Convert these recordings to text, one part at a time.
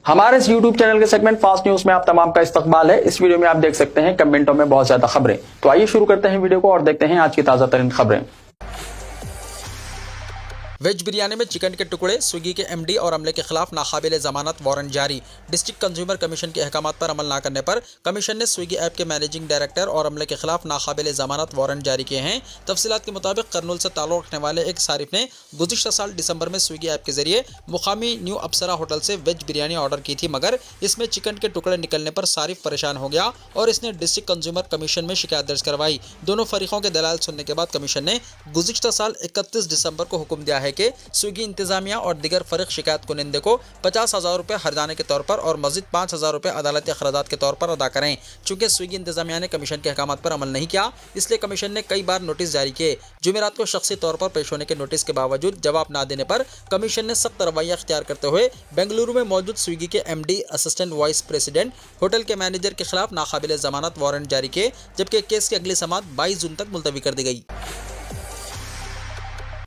हमारे इस YouTube channel के सेगमेंट फास्ट न्यूज में आप तमाम का इस्तकबाल है। इस वीडियो में आप देख सकते हैं कमेंटों में बहुत ज्यादा खबरें। तो आइए शुरू करते हैं वीडियो को और देखते हैं आज की ताजा तरीन खबरें। वेज बिरयानी में चिकन के टुकड़े, स्विगी के एमडी और अमले के खिलाफ नाकाबिले जमानत वारंट जारी। डिस्ट्रिक्ट कंज्यूमर कमीशन के अहकामात पर अमल न करने पर कमीशन ने स्विगी ऐप के मैनेजिंग डायरेक्टर और अमले के खिलाफ नाकाबिले जमानत वारंट जारी किए हैं। तफसीलात के मुताबिक कर्नूल से ताल्लुक रखने वाले एक सारिफ ने गुज़िश्ता साल दिसंबर में स्विगी ऐप के जरिए मुकामी न्यू अप्सरा होटल से वेज बिरयानी ऑर्डर की थी, मगर इसमें चिकन के टुकड़े निकलने पर सारिफ परेशान हो गया और इसने डिस्ट्रिक्ट कंज्यूमर कमीशन में शिकायत दर्ज करवाई। दोनों फरीकों के दलाल सुनने के बाद कमीशन ने गुज़िश्ता साल 31 दिसंबर को हुक्म दिया है कि स्विगी इंतजामिया और दिगर फरीक शिकायत कुनिंदे को 50,000 रुपये हर्जाने के तौर पर और मजीद 5,000 रुपये अदालती अखराजात के तौर पर अदा करें। चूंकि स्विगी इंतजामिया ने कमीशन के अहकामात पर अमल नहीं किया, इसलिए कमीशन ने कई बार नोटिस जारी किए। जुमेरात को शख्सी तौर पर पेश होने के नोटिस के बावजूद जवाब न देने पर कमीशन ने सख्त रवैया अख्तियार करते हुए बेंगलुरु में मौजूद स्विगी के MD, assistant vice president, hotel के मैनेजर के खिलाफ नाकाबिले जमानत वारंट जारी किए, जबकि केस की अगली समाअत 22 जून तक मुलतवी कर दी गई।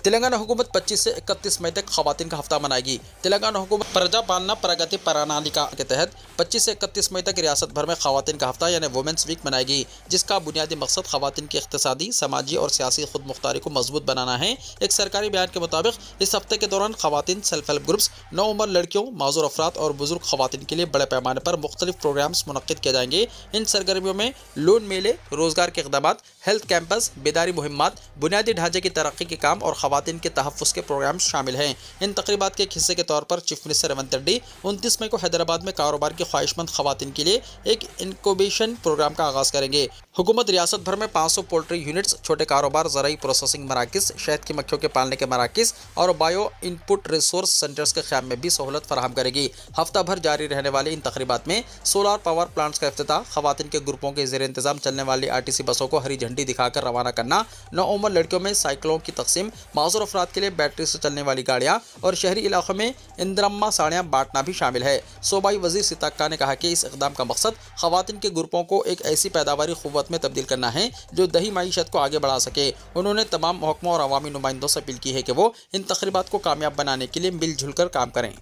तेलंगाना हुकूमत 25 से 31 मई तक खवातीन का हफ्ता मनाएगी। तेलंगाना हुकूमत प्रजा पालना प्रगति प्रणालिका के तहत 25 से 31 मई तक रियासत भर में खवातीन का हफ्ता यानी वुमेंस वीक मनाएगी, जिसका बुनियादी मकसद खवातीन की इक़्तिसादी, समाजी और सियासी खुद मुख्तारी को मजबूत बनाना है। एक सरकारी बयान के मुताबिक इस हफ्ते के दौरान खवातीन, सेल्फ हेल्प ग्रुप्स, नौ उम्र लड़कियों, माजूर अफराद और बुजुर्ग खवातीन के लिए बड़े पैमाने पर मुख्तलिफ प्रोग्राम्स मुनक्किद किए जाएंगे। इन सरगर्मियों में लोन मेले, रोजगार के इक़दामात, हेल्थ कैंपस, बेदारी मुहिम्मात, बुनियादी ढांचे की तरक्की के काम और खवातीन के तहफ़्फ़ुज़ के प्रोग्राम शामिल हैं। इन तकरीबात के एक हिस्से के तौर पर चीफ मिनिस्टर रेवंत रेड्डी 29 मई को हैदराबाद में कारोबार की ख्वाहिशमंद खवातीन के लिए एक इनक्यूबेशन प्रोग्राम का आगाज़ करेंगे। हुकूमत रियासत भर में 500 पोल्ट्री यूनिट्स, छोटे कारोबार, ज़राई प्रोसेसिंग मराकिज़, शहद की मक्खियों के पालने के मराकिज़ और बायो इनपुट रिसोर्स सेंटर्स के क़याम में भी सहूलत फराहम करेगी। हफ्ता भर जारी रहने वाले इन तकरीबात में सोलार पावर प्लांट्स का इफ्तिताह, खवातीन के ग्रुपों के ज़ेर इंतज़ाम चलने वाली RTC बसों को हरी झंडी दिखाकर रवाना करना, नौ उम्र लड़कियों में साइकिलों की तकसीम, माजूर अफराद के लिए बैटरी से चलने वाली गाड़ियां और शहरी इलाकों में इंदिरम्मा साड़ियां बांटना भी शामिल है। सूबाई वजीर सिताक्का ने कहा कि इस इक़दाम का मकसद खवातीन के ग्रुपों को एक ऐसी पैदावारी क़ुव्वत में तब्दील करना है जो दही माईशत को आगे बढ़ा सके। उन्होंने तमाम महकमों और अवामी नुमाइंदों से अपील की है कि वो इन तकरीबात को कामयाब बनाने के लिए मिलजुल कर काम करें।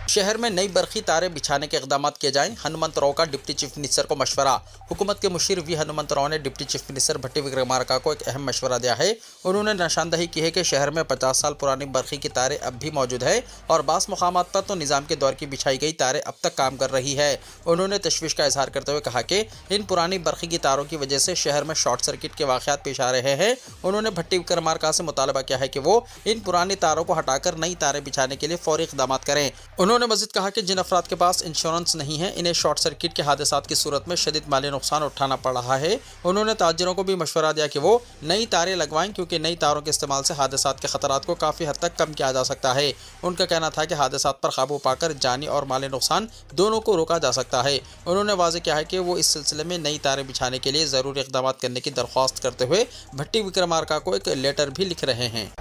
शहर में नई बरखी तारे बिछाने के इक़दाम किए जाएं, हनुमंतराव का डिप्टी चीफ मिनिस्टर को मशवरा। हुकूमत के मुशीर वी हनुमंतराव ने डिप्टी चीफ मिनिस्टर भट्टी विक्रमार्का को एक अहम मशवरा दिया है। उन्होंने निशानदही की है कि शहर में 50 साल पुरानी बरखी की तारें अब भी मौजूद है और बास मुकामात पर तो निज़ाम के दौर की बिछाई गई तारें अब तक काम कर रही है। उन्होंने तशवीश का इजहार करते हुए कहा कि इन पुरानी बरखी की तारों की वजह से शहर में शॉर्ट सर्किट के वाक़यात पेश आ रहे हैं। उन्होंने भट्टी विक्रमार्का से मुतालबा किया है कि वो इन पुरानी तारों को हटाकर नई तारें बिछाने के लिए फौरी इक़दाम करें। उन्होंने मज़ीद कहा कि जिन अफराद के पास इंश्योरेंस नहीं है, इन्हें शॉर्ट सर्किट के हादसात की सूरत में शदीद माली नुकसान उठाना पड़ रहा है। उन्होंने ताजिरों को भी मशवरा दिया कि वो नई तारें लगवाएं, क्योंकि नई तारों के इस्तेमाल से हादसात के खतरात को काफ़ी हद तक कम किया जा सकता है। उनका कहना था कि हादसात पर काबू पाकर जानी और माली नुकसान दोनों को रोका जा सकता है। उन्होंने वाज़ेह किया है कि वो इस सिलसिले में नई तारें बिछाने के लिए ज़रूरी इक़दाम करने की दरख्वास्त करते हुए भट्टी विक्रमार्का को एक लेटर भी लिख रहे हैं।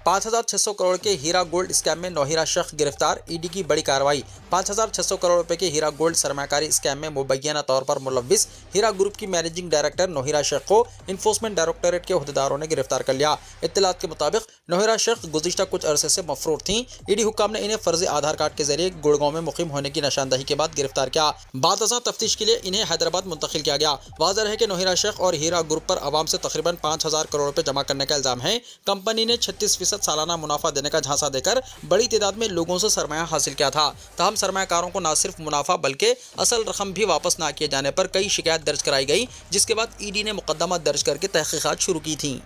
5,600 करोड़ के हीरा गोल्ड स्कैम में नौहीरा शख्स गिरफ्तार, ईडी की बड़ी कार्रवाई। 5,600 करोड़ रुपए के हीरा गोल्ड सरमाकारी स्कैम में मुबैना तौर पर मुलव्विस हीरा ग्रुप की मैनेजिंग डायरेक्टर नौहीरा शेख को इन्फोर्समेंट डायरेक्टोरेट के अहदेदारों ने गिरफ्तार कर लिया। इत्तलात के मुताबिक नौहीरा शेख गुज़िश्ता कुछ अरसे से मफरूर थीं। ईडी हुक्काम ने इन्हें फर्जी आधार कार्ड के जरिए गुड़गांव में मुकीम होने की निशानदही के बाद गिरफ्तार किया। बाद तफ्तीश के लिए इन्हें हैदराबाद मुंतकिल किया गया। वाज़ेह है कि नौहीरा शेख और हीरा ग्रुप पर आवाम से तकरीबन 5,000 करोड़ रुपए जमा करने का इल्ज़ाम है। कंपनी ने 36% सालाना मुनाफा देने का झांसा देकर बड़ी तादाद में लोगों से सरमाया हासिल किया था। तहम सरमायाकारों को न सिर्फ मुनाफा बल्कि असल रकम भी वापस ना किए जाने पर कई शिकायत दर्ज कराई गई, जिसके बाद ईडी ने मुकदमा दर्ज करके तहकीकात शुरू की थी।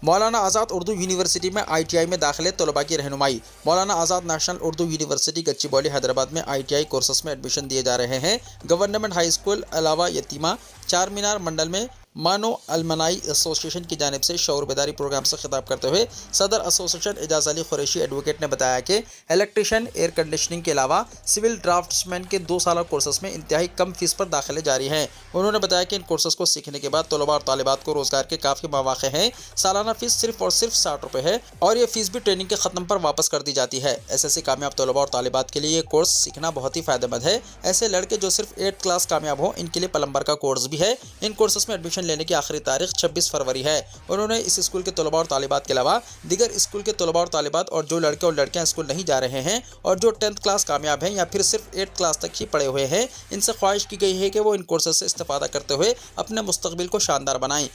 मौलाना आज़ाद उर्दू यूनिवर्सिटी में ITI में दाखिले तलबा की रहनुमाई। मौलाना आज़ाद नेशनल उर्दू यूनिवर्सिटी गच्चीबौली हैदराबाद में ITI कोर्सेस में एडमिशन दिए जा रहे हैं। गवर्नमेंट हाई स्कूल अलावा यतीमा चार मीनार मंडल में मानो अलमनाई एसोसिएशन की जानिब से शऊर बेदारी प्रोग्राम से खिताब करते हुए सदर एसोसिएशन एजाज अली कुरैशी एडवोकेट ने बताया कि इलेक्ट्रिशियन, एयर कंडीशनिंग के अलावा सिविल ड्राफ्ट्समैन के 2 साल कोर्सेस में इंतहाई कम फीस पर दाखिले जारी हैं। उन्होंने बताया कि इन कोर्सेस को सीखने के बाद तलबा और तालिबात को रोजगार के काफ़ी मौक़े हैं। सालाना फीस सिर्फ और सिर्फ 60 रुपये है और ये फीस भी ट्रेनिंग के ख़त्म पर वापस कर दी जाती है। SSC कामयाब तलबा और तालिबात के लिए ये कोर्स सीखना बहुत ही फ़ायदेमंद है। ऐसे लड़के जो सिर्फ 8th क्लास कामयाब हो, इनके लिए प्लम्बर का कोर्स भी है। इन कोर्सेस में एडमिशन एडमिशन लेने की आखिरी तारीख 26 फरवरी है। उन्होंने इस स्कूल के तलबा और तालिबात के अलावा दीगर स्कूल के तलबा और तालिबात और जो लड़के और लड़कियां स्कूल नहीं जा रहे हैं और जो 10th क्लास कामयाब हैं या फिर सिर्फ 8th क्लास तक ही पढ़े हुए हैं, इनसे ख्वाहिश की गई है कि वो इन कोर्सेज से इस्तेफादा करते हुए अपने मुस्तकबिल को शानदार बनाएं।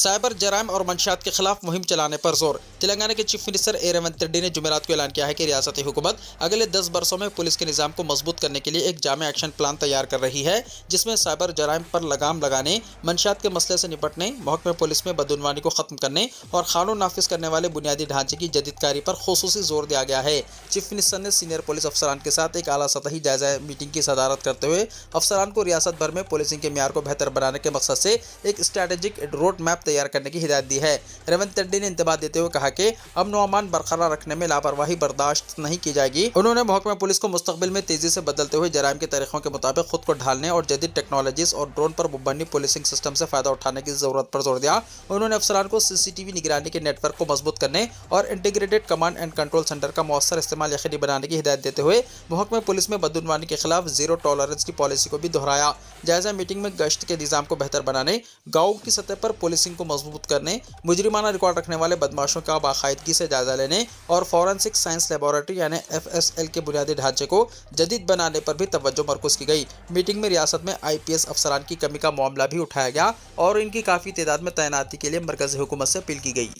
साइबर जराइम और मंशियात के खिलाफ मुहिम चलाने पर जोर। तेलंगाना के चीफ मिनिस्टर ए रेवंत रेड्डी ने जुमेरात को ऐलान किया है कि रियासती हुकूमत अगले 10 वर्षों में पुलिस के निज़ाम को मजबूत करने के लिए एक जामे एक्शन प्लान तैयार कर रही है, जिसमें साइबर जराइम पर लगाम लगाने, मंशियात के मसले से निपटने, महकमे पुलिस में बदउनवानी को खत्म करने और कानून नाफिज करने वाले बुनियादी ढांचे की जदीदकारी पर खुसूसी जोर दिया गया है। चीफ मिनिस्टर ने सीनियर पुलिस अफसरान के साथ एक आला सतही जायजा मीटिंग की सदारत करते हुए अफसरान को रियासत भर में पुलिसिंग के म्यार को बेहतर बनाने के मकसद से एक स्ट्रैटेजिक रोड मैप तैयार करने की हिदायत दी है। रेवंत रेड्डी ने इंतबाह देते हुए कहा कि अमन व अमान बरकरार रखने में लापरवाही बर्दाश्त नहीं की जाएगी। उन्होंने महकमा पुलिस को मुस्तकबिल में तेजी से बदलते हुए जराइम के तरीकों के मुताबिक खुद को ढालने और जदीद टेक्नोलॉजीज और ड्रोन पर मुबनी पुलिसिंग सिस्टम से फायदा उठाने की जरूरत पर जोर दिया। उन्होंने अफसरान को CCTV निगरानी के नेटवर्क को मजबूत करने और integrated command and control centre का मौसर इस्तेमाल यकीनी बनाने की हिदायत देते हुए महकमे पुलिस में बदउनवानी के खिलाफ जीरो टॉलरेंस की पॉलिसी को भी दोहराया। जायजा मीटिंग में गश्त के निज़ाम को बेहतर बनाने, गाँव की सतह पर पुलिसिंग को मजबूत करने, मुजरिमाना रिकॉर्ड रखने वाले बदमाशों का बाकायदगी से जायजा लेने और फॉरेंसिक साइंस लेबोरेटरी यानी FSL के बुनियादी ढांचे को जदीद बनाने पर भी तवज्जो मरकूज की गई। मीटिंग में रियासत में IPS अफसरान की कमी का मामला भी उठाया गया और इनकी काफ़ी तादाद में तैनाती के लिए मरकज़ी हुकूमत से अपील की गई।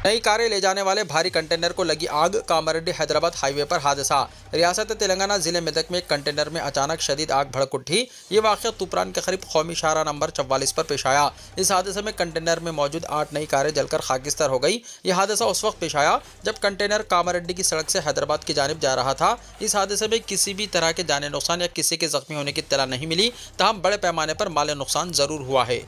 नई कारें ले जाने वाले भारी कंटेनर को लगी आग, कामारेड्डी हैदराबाद हाईवे पर हादसा। रियासत तेलंगाना जिले मेदक में एक कंटेनर में अचानक शदीद आग भड़क उठी। ये वाक़या तुपरान के करीब कौमी शाहरा नंबर 44 पर पेश आया। इस हादसे में कंटेनर में मौजूद 8 नई कारें जलकर खाकिस्तार हो गई। यह हादसा उस वक्त पेश आया जब कंटेनर कामारेड्डी की सड़क से हैदराबाद की जानिब जा रहा था। इस हादसे में किसी भी तरह के जानी नुकसान या किसी के जख्मी होने की इत्तला नहीं मिली, तहम बड़े पैमाने पर माली नुकसान जरूर हुआ है।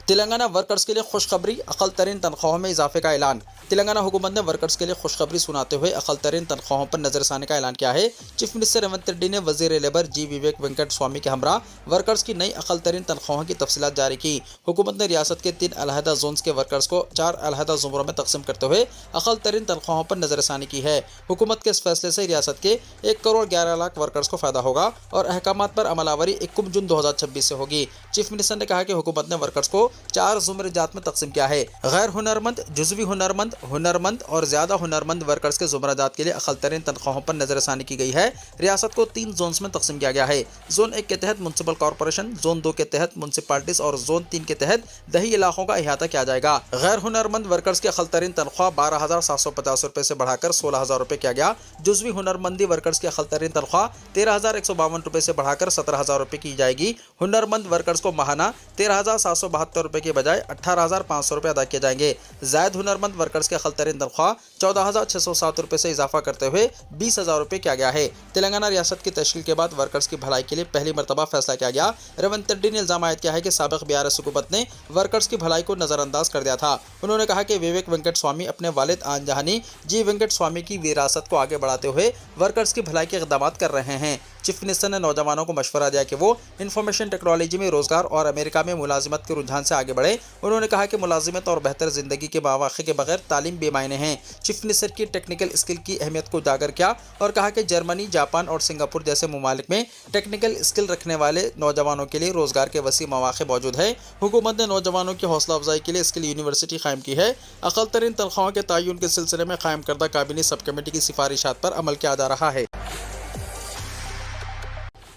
तेलंगाना वर्कर्स के लिए खुशखबरी, अक़ल तरीन तनख्वाहों में इजाफे का ऐलान। तेलंगाना हुकूमत ने वर्कर्स के लिए खुशखबरी सुनाते हुए अक़ल तरीन तनख्वाहों पर नजरसानी का ऐलान किया है। चीफ मिनिस्टर रेवंत रेड्डी ने वज़ीर लेबर G विवेक वेंकट स्वामी के हमरा वर्कर्स की नई अक़ल तरीन तनख्वाहों की तफसीलात जारी की। हुकूमत ने रियासत के 3 अलहदा जोन्स के वर्कर्स को 4 अलहदा ज़ुमरों में तकसीम करते हुए अक़ल तरीन तनख्वाहों पर नजरसानी की है। हुकूमत के इस फैसले से रियासत के 1 करोड़ 11 लाख वर्कर्स को फ़ायदा होगा और अहकामात पर अमलावरी 1 जून 2026 से होगी। चीफ मिनिस्टर ने कहा कि हुकूमत ने वर्कर्स को 4 ज़ुमरे जात में तकसीम किया है। गैर हुनरमंद, जुज़वी हुनरमंद, हुनरमंद और ज़्यादा हुनरमंद वर्कर्स के ज़ुमरा जात के लिए अक़ल तरीन तनख्वाहों पर नजरसानी की गई है। रियासत को 3 जोन्स में तकसीम किया गया है। जोन 1 के तहत म्युनिसिपल कॉरपोरेशन, जोन 2 के तहत म्युनिसिपैलिटीज़ और जोन 3 के तहत दही इलाकों का अहाता किया जाएगा। गैर हुनरमंद वर्कर्स की अक़ल तरीन तनख्वाह 12,750 रुपये से बढ़ाकर 16,000 रुपये किया गया। जुज़वी हुनरमंदी वर्कर्स की अक़ल तरीन तनख्वाह 13,152 रुपये से बढ़ाकर 17,000 रुपये की जाएगी। हुनरमंद वर्कर्स को माहाना 13,772 रुपये के बजाय 18,500 रुपये अदा किए जाएंगे। जायद हुनरमंद वर्कर्स के अक़ल तरीन तनख्वाह 14,607 रुपये से इजाफा करते हुए 20,000 रुपये किया गया है। तेलंगाना रियासत की तश्कील के बाद वर्कर्स की भलाई के लिए पहली मरतबा फैसला किया गया। रेवंत रेड्डी ने इल्जाम आयद किया है कि साबिक़ BRS हुकूमत ने वर्कर्स की भलाई को नज़रअंदाज कर दिया था। उन्होंने कहा कि विवेक वेंकट स्वामी अपने वालिद आनजहानी G वेंकट स्वामी की विरासत को आगे बढ़ाते हुए वर्कर्स की भलाई के इक़दाम कर रहे हैं। चीफ मिनिस्टर ने नौजवानों को मशवरा दिया कि वो इंफॉर्मेशन टेक्नोलॉजी में रोजगार और अमेरिका में मुलाजिमत के रुझान से आगे बढ़े। उन्होंने कहा कि मुलाजिमत और बेहतर ज़िंदगी के मौक़े के बगैर तालीम बेमायने हैं। चीफ मिनिस्टर की टेक्निकल स्किल की अहमियत को उजागर किया और कहा कि जर्मनी, जापान और सिंगापुर जैसे ममालिक में टेक्निकल स्किल रखने वाले नौजवानों के लिए रोजगार के वसी मौक़े मौजूद है। हुकूमत ने नौजवानों की हौसला अफजाई के लिए स्किल यूनिवर्सिटी कायम की है। अक़ल तरीन तनख्वाहों के तयन के सिलसिले में कायम करदा काबीना सब कमेटी की सिफारिशात पर अमल किया जा रहा है।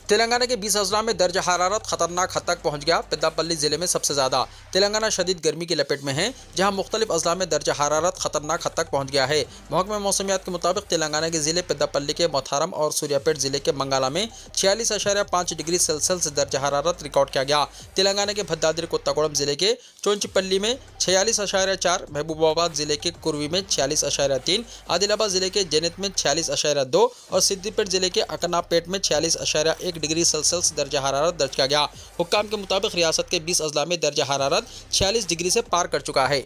तेलंगाना के 20 अजला में दर्ज हरारत खतरनाक हद तक पहुँच गया। पेद्दापल्ली जिले में सबसे ज़्यादा। तेलंगाना शदीद गर्मी की लपेट में है, जहाँ मुख्तलिफ अजला में दर्ज हरारत खतरनाक हद तक पहुँच गया है। महकमे मौसमियात के मुताबिक तेलंगाना के ज़िले पेद्दापल्ली के मोथारम और सूर्यापेट ज़िले के मंगाला में 46.5 डिग्री सेल्सियस दर्ज हरारत रिकॉर्ड किया गया। तेलंगाना के भद्दाद्री कोत्तागुड़म ज़िले के चोंचपल्ली में 46.4, महबूबाबाद ज़िले के कुर्वी में 46.3, आदिलाबाद ज़िले के जेनित में 46.2 और सिद्दीपेट ज़िले के अकनापेट में 46.1 डिग्री सेल्सियस दर्ज हरारत दर्ज किया गया। हुक्काम के मुताबिक रियासत के 20 अजला में दर्ज हरारत 46 डिग्री से पार कर चुका है।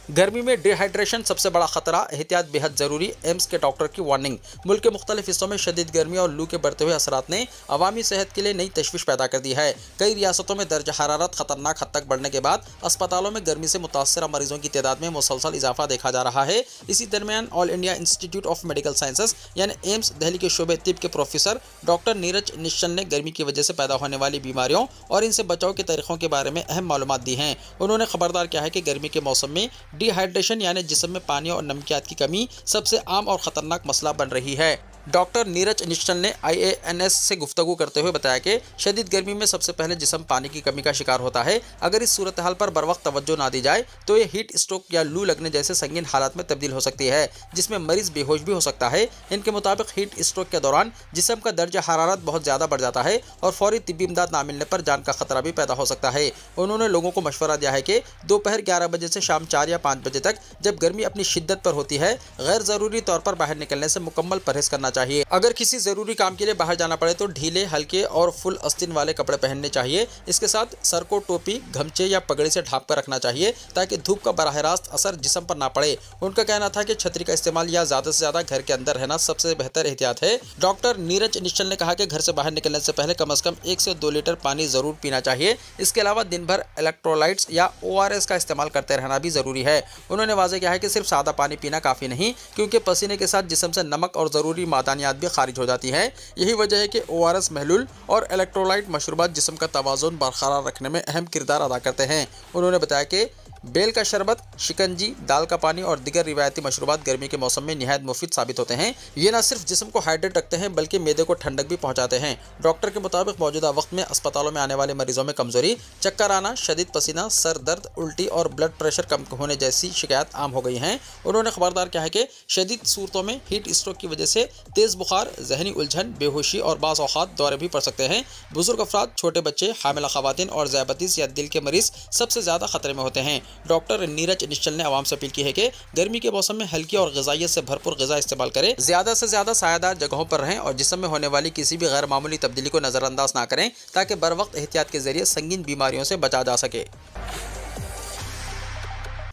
गर्मी में डिहाइड्रेशन सबसे बड़ा खतरा, एहतियात बेहद जरूरी, एम्स के डॉक्टर की वार्निंग। मुल्क के मुख्तलिफ हिस्सों में शदीद गर्मी और लू के बढ़ते हुए असरात ने अवामी सेहत के लिए नई तशवीश पैदा कर दी है। कई रियासतों में दर्जा हरारत खतरनाक हद तक बढ़ने के बाद अस्पतालों में गर्मी से मुतासर मरीजों की तादाद में मुसलसल इजाफा देखा जा रहा है। इसी दरमियान all India institute of medical sciences यानी एम्स दिल्ली के शोबे तिब के प्रोफेसर डॉक्टर नीरज निश्चल ने गर्मी की वजह से पैदा होने वाली बीमारियों और इनसे बचाव के तरीकों के बारे में अहम मालूमात दी हैं। उन्होंने खबरदार किया है कि गर्मी के मौसम में डिहाइड्रेशन यानी जिस्म में पानी और नमकियात की कमी सबसे आम और ख़तरनाक मसला बन रही है। डॉक्टर नीरज निश्चल ने IANS से गुफ्तगू करते हुए बताया कि शदीद गर्मी में सबसे पहले जिस्म पानी की कमी का शिकार होता है। अगर इस सूरत हाल पर बर वक्त तवज्जो ना दी जाए तो ये हीट स्ट्रोक या लू लगने जैसे संगीन हालात में तब्दील हो सकती है, जिसमें मरीज बेहोश भी हो सकता है। इनके मुताबिक हीट स्ट्रोक के दौरान जिस्म का दर्जा हरारत बहुत ज़्यादा बढ़ जाता है और फौरी तिब्बी इमदाद ना मिलने पर जान का खतरा भी पैदा हो सकता है। उन्होंने लोगों को मशवरा दिया है कि दोपहर 11 बजे से शाम 4 या 5 बजे तक जब गर्मी अपनी शिद्दत पर होती है, गैर ज़रूरी तौर पर बाहर निकलने से मुकम्मल परहेज करना चाहिए। अगर किसी जरूरी काम के लिए बाहर जाना पड़े तो ढीले, हल्के और फुल आस्तीन वाले कपड़े पहनने चाहिए। इसके साथ सर को टोपी, गमछे या पगड़ी से ढांप कर रखना चाहिए ताकि धूप का बराह रास्त असर जिस्म पर ना पड़े। उनका कहना था कि छतरी का इस्तेमाल या ज़्यादा से ज़्यादा घर के अंदर रहना सबसे बेहतर एहतियात है। डॉक्टर नीरज निश्चल ने कहा कि घर से बाहर निकलने से पहले कम से कम 1 से 2 लीटर पानी ज़रूर पीना चाहिए। इसके अलावा दिन भर इलेक्ट्रोलाइट्स या ORS का इस्तेमाल करते रहना भी ज़रूरी है। उन्होंने वाज़ेह किया है कि सिर्फ सादा पानी पीना काफ़ी नहीं, क्योंकि पसीने के साथ जिस्म से नमक और ज़रूरी मादानियात भी खारिज हो जाती है। यही वजह है कि ORS महलूल और इलेक्ट्रोलाइट मशरूबात जिस्म का तवाज़ुन बरकरार रखने में अहम किरदार अदा करते हैं। उन्होंने बताया कि बेल का शरबत, शिकंजी, दाल का पानी और दीगर रिवायती मशरूबात गर्मी के मौसम में निहायत मुफीद साबित होते हैं। ये न सिर्फ जिस्म को हाइड्रेट रखते हैं बल्कि मैदे को ठंडक भी पहुंचाते हैं। डॉक्टर के मुताबिक मौजूदा वक्त में अस्पतालों में आने वाले मरीजों में कमजोरी, चक्कर आना, शदीद पसीना, सर दर्द, उल्टी और ब्लड प्रेशर कम होने जैसी शिकायत आम हो गई हैं। उन्होंने खबरदार किया है कि शदीद सूरतों में हीट स्ट्रोक की वजह से तेज़ बुखार, जहनी उलझन, बेहोशी और बाज़ औक़ात दौरे भी पड़ सकते हैं। बुजुर्ग अफराद, छोटे बच्चे, हामिला ख़वातीन और ज़ियाबतीस या दिल के मरीज सबसे ज़्यादा खतरे में होते हैं। डॉक्टर नीरज निश्चल ने आवाम से अपील की है कि गर्मी के मौसम में हल्की और ग़िज़ाइयत से भरपूर ग़िज़ा इस्तेमाल करें, ज़्यादा से ज़्यादा सायादार जगहों पर रहें और जिस्म में होने वाली किसी भी गैर मामूली तब्दीली को नज़रअंदाज ना करें ताकि बर वक्त एहतियात के ज़रिए संगीन बीमारियों से बचा जा सके।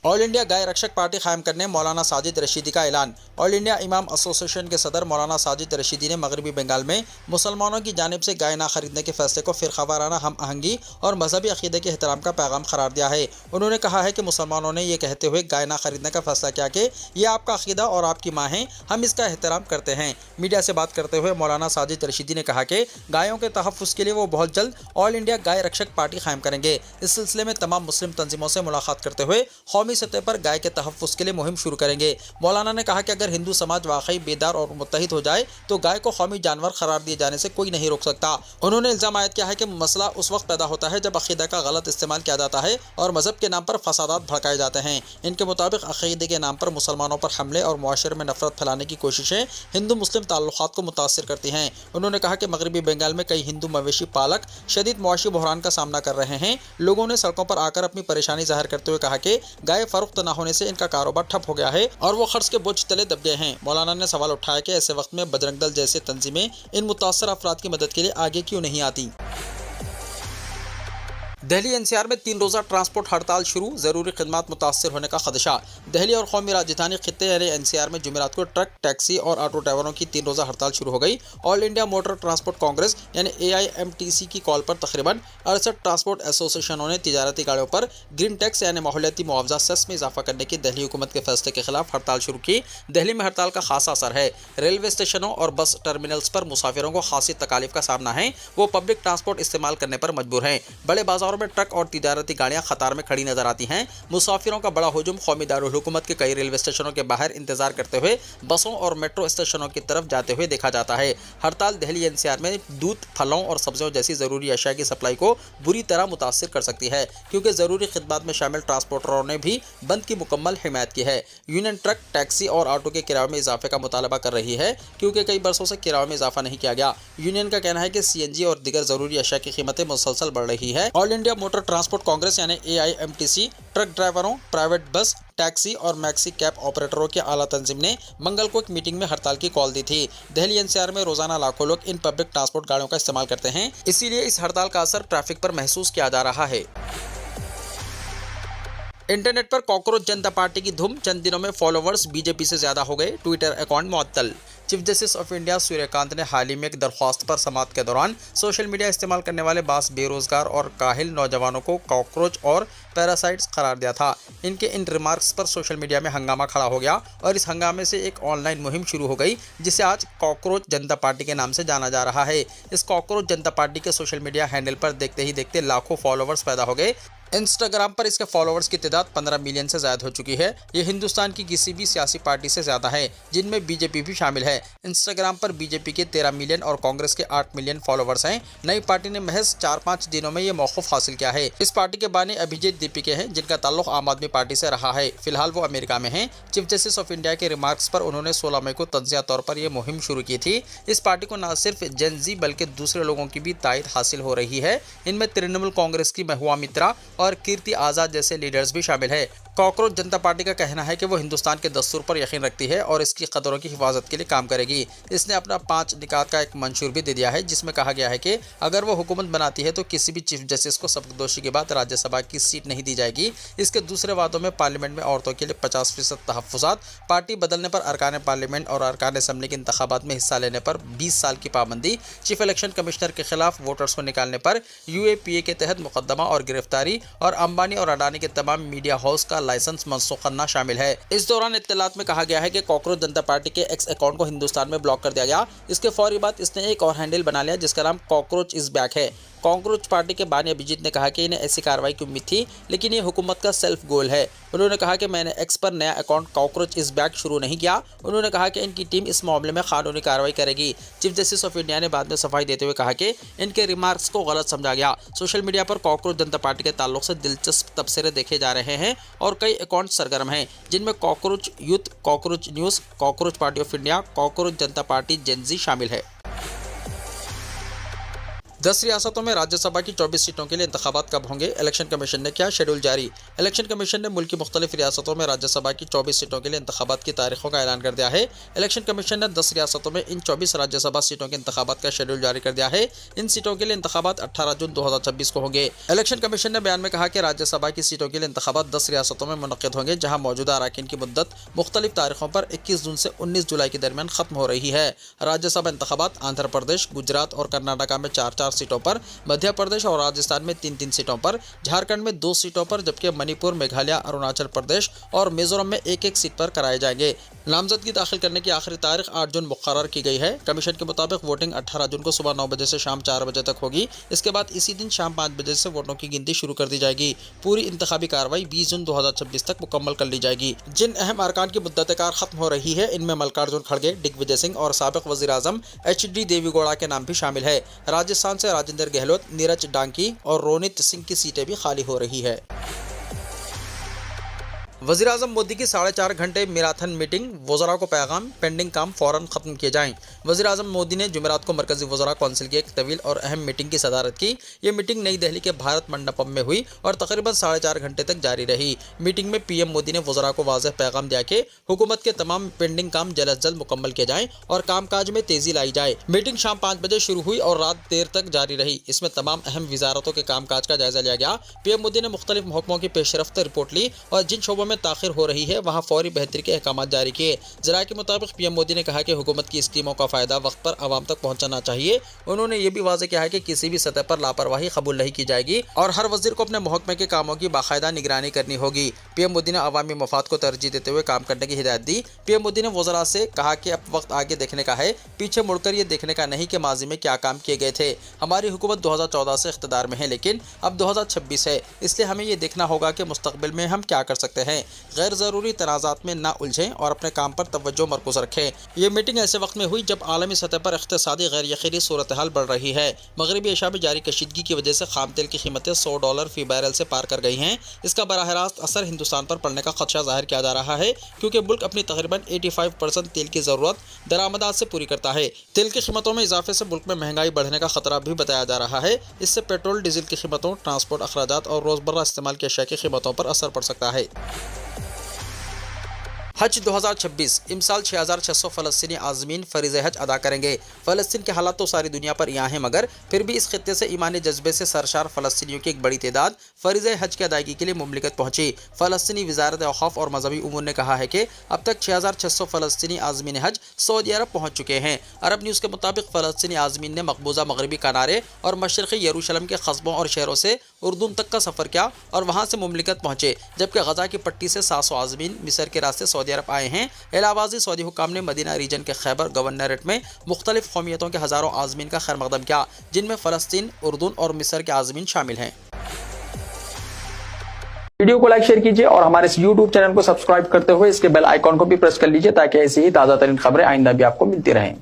ऑल इंडिया गाय रक्षक पार्टी कायम करने मौलाना साजिद रशीदी का ऐलान। ऑल इंडिया इमाम एसोसिएशन के सदर मौलाना साजिद रशीदी ने मगरबी बंगाल में मुसलमानों की जानिब से गाय ना खरीदने के फैसले को फ़िरक़ावाराना हम आहंगी और मजहबी अक़ीदे के एहतराम का पैगाम करार दिया है। उन्होंने कहा है कि मुसलमानों ने यह कहते हुए गाय ना खरीदने का फैसला किया कि यह आपका अक़ीदा और आपकी माँ है, हम इसका एहतराम करते हैं। मीडिया से बात करते हुए मौलाना साजिद रशीदी ने कहा कि गायों के तहफ़्फ़ुज़ के लिए वो बहुत जल्द ऑल इंडिया गाय रक्षक पार्टी कायम करेंगे। इस सिलसिले में तमाम मुस्लिम तंजीमों से मुलाकात करते हुए कौमी सतह पर गाय के तहफ़्फ़ुज़ के लिए मुहिम शुरू करेंगे। मौलाना ने कहा कि अगर हिंदू समाज वाकई बेदार और मुत्तहिद हो जाए तो गाय को कौमी जानवर करार दिए जाने से कोई नहीं रोक सकता। उन्होंने इल्ज़ाम आयद किया है कि मसला उस वक्त पैदा होता है जब अक़ीदा का गलत इस्तेमाल किया जाता है और मज़हब के नाम पर फसादात भड़काए जाते हैं। इनके मुताबिक अक़ीदे के नाम पर मुसलमानों पर हमले और मुआशरे में नफरत फैलाने की कोशिशें हिंदू मुस्लिम ताल्लुक़ात को मुतासिर करती हैं। उन्होंने कहा कि मगरबी बंगाल में कई हिंदू मवेशी पालक शदीद मुआशी बहरान का सामना कर रहे हैं। लोगों ने सड़कों पर आकर अपनी परेशानी जाहिर करते हुए कहा कि गाय फरोख्त न होने से इनका कारोबार ठप हो गया है और वो खर्च के बोझ तले दब गए हैं। मौलाना ने सवाल उठाया कि ऐसे वक्त में बजरंग दल जैसे तंजीमें इन मुतासर अफराद की मदद के लिए आगे क्यों नहीं आती। दिल्ली NCR में 3 रोज़ा ट्रांसपोर्ट हड़ताल शुरू, ज़रूरी खिदमात मुतासर होने का खदशा। दिल्ली और कौमी राजधानी खित्ते यानी NCR में जुमेरात को ट्रक, टैक्सी और ऑटो ड्राइवरों की 3 रोज़ा हड़ताल शुरू हो गई। All India motor transport Congress यानी AIMTC की कॉल पर तकरीबन 68 ट्रांसपोर्ट एसोसिएशनों ने तिजारती गाड़ियों पर ग्रीन टैक्स यानी माहौलियाती मुआवजा सेस में इजाफा करने की दिल्ली हुकूमत के फैसले के खिलाफ हड़ताल शुरू की। दिल्ली में हड़ताल का खासा असर है। रेलवे स्टेशनों और बस टर्मिनल्स पर मुसाफिरों को खासी तकालीफ का सामना है, वो पब्लिक ट्रांसपोर्ट इस्तेमाल करने पर मजबूर हैं। बड़े बाजारों में ट्रक और तिजारती गाड़ियां कतार में खड़ी नजर आती हैं। मुसाफिरों का बड़ा हुजूम कौमी दारुल हुकूमत के कई रेलवे स्टेशनों के बाहर इंतजार करते हुए बसों और मेट्रो स्टेशनों की तरफ जाते हुए देखा जाता है। हड़ताल दिल्ली NCR में दूध, फलों और सब्जियों जैसी ज़रूरी अशिया की सप्लाई को बुरी तरह मुतासिर कर सकती है, क्योंकि ज़रूरी खिदमत में शामिल ट्रांसपोर्टरों ने भी बंद की मुकम्मल हिमायत की है। यूनियन ट्रक, टैक्सी और ऑटो के किराए में इजाफे का मुतालबा कर रही है, क्योंकि कई बरसों से किराए में इजाफा नहीं किया गया। यूनियन का कहना है कि CNG और दीगर ज़रूरी अशिया की कीमतें मुसलसल बढ़ रही है। All India motor transport Congress यानी AIMTC ट्रक ड्राइवरों, प्राइवेट बस, टैक्सी और मैक्सी कैब ऑपरेटरों की आला तंजीम ने मंगल को एक मीटिंग में हड़ताल की कॉल दी थी। दिल्ली NCR में रोजाना लाखों लोग इन पब्लिक ट्रांसपोर्ट गाड़ियों का इस्तेमाल करते हैं, इसीलिए इस हड़ताल का असर ट्रैफिक पर महसूस किया जा रहा है। इंटरनेट पर कॉकरोच जनता पार्टी की धूम, चंद दिनों में फॉलोवर्स बीजेपी से ज्यादा हो गए, ट्विटर अकाउंट मुअत्तल। Chief justice of India Suryakant ने हाल ही में एक दरख्वास्त पर समाअत के दौरान सोशल मीडिया इस्तेमाल करने वाले बास बेरोजगार और काहिल नौजवानों को कॉकरोच और पैरासाइट्स करार दिया था। इनके इन रिमार्क्स पर सोशल मीडिया में हंगामा खड़ा हो गया और इस हंगामे से एक ऑनलाइन मुहिम शुरू हो गई, जिसे आज कॉकरोच जनता पार्टी के नाम से जाना जा रहा है। इस कॉकरोच जनता पार्टी के सोशल मीडिया हैंडल पर देखते ही देखते लाखों फॉलोवर्स पैदा हो गए। इंस्टाग्राम पर इसके फॉलोअर्स की तादाद 15 मिलियन से ज़्यादा हो चुकी है। ये हिंदुस्तान की किसी भी सियासी पार्टी से ज़्यादा है, जिनमें बीजेपी भी शामिल है। इंस्टाग्राम पर बीजेपी के 13 मिलियन और कांग्रेस के 8 मिलियन फॉलोअर्स हैं। नई पार्टी ने महज 4-5 दिनों में ये मौक़ूफ़ हासिल किया है। इस पार्टी के बानी अभिजीत दीपिके हैं, जिनका ताल्लुक आम आदमी पार्टी से रहा है। फिलहाल वो अमेरिका में हैं। चीफ जस्टिस ऑफ इंडिया के रिमार्क्स पर उन्होंने 16 मई को तंज़िया तौर पर यह मुहिम शुरू की थी। इस पार्टी को न सिर्फ जेन ज़ी बल्कि दूसरे लोगों की भी तायद हासिल हो रही है। इनमें तृणमूल कांग्रेस की महुआ मित्रा और कीर्ति आज़ाद जैसे लीडर्स भी शामिल है। कॉकरोच जनता पार्टी का कहना है कि वो हिंदुस्तान के दस्तूर पर यकीन रखती है और इसकी कदरों की हिफाजत के लिए काम करेगी। इसने अपना 5 निकात का एक मंशूर भी दे दिया है, जिसमें कहा गया है कि अगर वो हुकूमत बनाती है तो किसी भी चीफ जस्टिस को सबकदोशी के बाद राज्यसभा की सीट नहीं दी जाएगी। इसके दूसरे वादों में पार्लियामेंट में औरतों के लिए 50% तहफ़्फ़ुज़ात, पार्टी बदलने पर अरकान पार्लियामेंट और अरकान असम्बली के इंतखाबात में हिस्सा लेने पर 20 साल की पाबंदी, चीफ इलेक्शन कमिश्नर के खिलाफ वोटर्स को निकालने पर UAPA के तहत मुकदमा और गिरफ्तारी, और अंबानी और अडानी के तमाम मीडिया हाउस का लाइसेंस मनसूख करना शामिल है। इस दौरान इत्तलात में कहा गया है कि कॉकरोच जनता पार्टी के एक्स अकाउंट को हिंदुस्तान में ब्लॉक कर दिया गया। इसके फौरी बाद इसने एक और हैंडल बना लिया, जिसका नाम कॉकरोच इज बैक है। कॉकरोच पार्टी के बानी अभिजीत ने कहा कि इन्हें ऐसी कार्रवाई की उम्मीद थी, लेकिन ये हुकूमत का सेल्फ गोल है। उन्होंने कहा कि मैंने एक्स पर नया अकाउंट कॉकरोच इज बैक शुरू नहीं किया। उन्होंने कहा कि इनकी टीम इस मामले में कानूनी कार्रवाई करेगी। चीफ जस्टिस ऑफ इंडिया ने बाद में सफाई देते हुए कहा कि इनके रिमार्क्स को गलत समझा गया। सोशल मीडिया पर कॉकरोच जनता पार्टी के ताल्लुक से दिलचस्प तबसरे देखे जा रहे हैं और कई अकाउंट सरगर्म हैं, जिनमें cockroach youth, cockroach news, cockroach party of India, cockroach Janata party जेन ज़ी शामिल है। 10 रियासतों में राज्यसभा की 24 सीटों के लिए इंतखाबात कब होंगे? इलेक्शन कमीशन ने किया शेड्यूल जारी। इलेक्शन कमीशन ने मुल्क की मुख्तलिफ रियासतों में राज्यसभा की 24 सीटों के लिए इंतखाबात की तारीखों का ऐलान कर दिया है। इलेक्शन कमीशन ने 10 रियासतों में इन 24 राज्यसभा सीटों के इंतखाबात का शेड्यूल जारी कर दिया है। इन सीटों के लिए इंतखाबात 18 जून 2026 को होंगे। इलेक्शन कमीशन ने बयान में कहा कि राज्यसभा की सीटों के लिए इंतखाबात 10 रियासतों में मुनक्किद होंगे, जहाँ मौजूदा अरकान की मुद्दत मुख्तलिफ तारीखों पर 21 जून से 19 जुलाई के दरमियान खत्म हो रही है। राज्यसभा इंतखाबात आंध्र प्रदेश, गुजरात और कर्नाटका में 4-4 सीटों पर, मध्य प्रदेश और राजस्थान में 3-3 सीटों पर, झारखंड में 2 सीटों पर, जबकि मणिपुर, मेघालय, अरुणाचल प्रदेश और मिजोरम में 1-1 सीट पर कराए जाएंगे। नामजदगी दाखिल करने की आखिरी तारीख 8 जून मुकर्रर की गई है। कमीशन के मुताबिक वोटिंग 18 जून को सुबह 9 बजे से शाम 4 बजे तक होगी। इसके बाद इसी दिन शाम 5 बजे से वोटों की गिनती शुरू कर दी जाएगी। पूरी इंतखाबी कार्रवाई 20 जून 2026 तक मुकम्मल कर ली जाएगी। जिन अहम अरकान की मुद्दत कार खत्म हो रही है, इनमें मल्लिकार्जुन खड़गे, दिग्विजय सिंह और साबिक वज़ीर आज़म HD देवेगौड़ा के नाम भी शामिल है। राजस्थान से राजेंद्र गहलोत, नीरज डांकी और रोनित सिंह की सीटें भी खाली हो रही है। वज़ीर आज़म मोदी की 4.5 घंटे मैराथन मीटिंग, वज़रा को पैगाम, पेंडिंग काम फ़ौरन ख़त्म किए जाएं। वज़ीर आज़म मोदी ने जुमेरात को मरकज़ी वज़रा कौंसिल की एक तवील और अहम मीटिंग की सदारत की। ये मीटिंग नई दिल्ली के भारत मंडपम में हुई और तकरीबन 4.5 घंटे तक जारी रही। मीटिंग में PM मोदी ने वज़रा को वाज़ेह पैगाम दिया कि हुकूमत के तमाम पेंडिंग काम जल्द अज जल्द मुकम्मल किए जाएँ और कामकाज में तेज़ी लाई जाए। मीटिंग शाम 5 बजे शुरू हुई और रात देर तक जारी रही। इसमें तमाम अहम वज़ारतों के कामकाज का जायज़ा लिया गया। PM मोदी ने मुख्तलिफ महकमों की पेशरफ्त रिपोर्ट ली और जिन शोबों में ताख़िर हो रही है वहाँ फौरी बेहतरी के अहकाम जारी किए। ज़राए के मुताबिक PM मोदी ने कहा कि हुकूमत की स्कीमों का फ़ायदा वक्त पर आवाम तक पहुँचाना चाहिए। उन्होंने ये भी वाज़ेह किया है कि किसी भी सतह पर लापरवाही कबूल नहीं की जाएगी और हर वज़ीर को अपने महकमे के कामों की बाकायदा निगरानी करनी होगी। PM मोदी ने अवामी मफाद को तरजीह देते हुए काम करने की हिदायत दी। PM मोदी ने वज़रा से कहा कि अब वक्त आगे देखने का है, पीछे मुड़कर ये देखने का नहीं कि माजी में क्या काम किए गए थे। हमारी हुकूमत 2014 से इख्तिदार में है, लेकिन अब 2026 है, इसलिए हमें ये देखना होगा कि मुस्तकबिल में हम क्या कर सकते हैं। गैर ज़रूरी तनाज़ात में ना उलझें और अपने काम पर तवज्जो मरकूज़ रखें। ये मीटिंग ऐसे वक्त में हुई जब आलमी सतह पर इक़्तिसादी गैर यकीनी सूरत हाल बढ़ रही है। मगरबी एशिया में जारी कशीदगी की वजह से खाम तेल की कीमतें $100 फ़ी बैरल से पार कर गई हैं। इसका बराह रास्त असर हिंदुस्तान पर पड़ने का खदशा जाहिर किया जा रहा है, क्योंकि मुल्क अपनी तकरीबन 85% तेल की ज़रूरत दरामदात से पूरी करता है। तेल की कीमतों में इजाफे से मुल्क में महंगाई बढ़ने का खतरा भी बताया जा रहा है। इससे पेट्रोल, डीजल की कीमतों, ट्रांसपोर्ट अखराजात और रोज़मर्रा इस्तेमाल की अशिया की कीमतों पर असर पड़ सकता है। हज 2026 इमसाल 6600 फ़लस्तीनी आज़मीन फ़रीज़ हज अदा करेंगे। फ़लस्तीन के हालात तो सारी दुनिया पर यहाँ हैं, मगर फिर भी इस खित्ते से ईमानी जज्बे से सरशार फ़लस्तीनियों की एक बड़ी तादाद फ़रीज़ हज की अदायगी के लिए मुमलिकत पहुँची। फ़लस्तीनी वज़ारत औक़ाफ़ और मज़हबी उमूर ने कहा है कि अब तक 6600 फ़लस्तीनी आज़मीन हज सऊदी अरब पहुँच चुके हैं। अरब न्यूज़ के मुताबिक फ़लस्तीनी आज़मीन ने मकबूजा मगरबी किनारे और मशरक़ी यरूशलेम के कस्बों और शहरों से उर्दून तक का सफ़र किया और वहाँ से मुमलिकत पहुँचे, जबकि गज़ा की पट्टी से 700 आज़मीन मिस्र के रास्ते सऊदी अरब आए हैं। इलाहाबादी सऊदी हुकाम ने मदीना रीजन के खैबर गवर्नरेट में मुख्तलिफ कौमियतों के हज़ारों आज़मीन का खैर मकदम किया, जिनमें फ़लस्तीन, उर्दून और मिस्र के आज़मीन शामिल हैं। वीडियो को लाइक शेयर कीजिए और हमारे इस YouTube चैनल को सब्सक्राइब करते हुए इसके बेल आइकॉन को भी प्रेस कर लीजिए ताकि ऐसी ही ताज़ा तरीन खबरें आइंदा भी आपको मिलती रहें।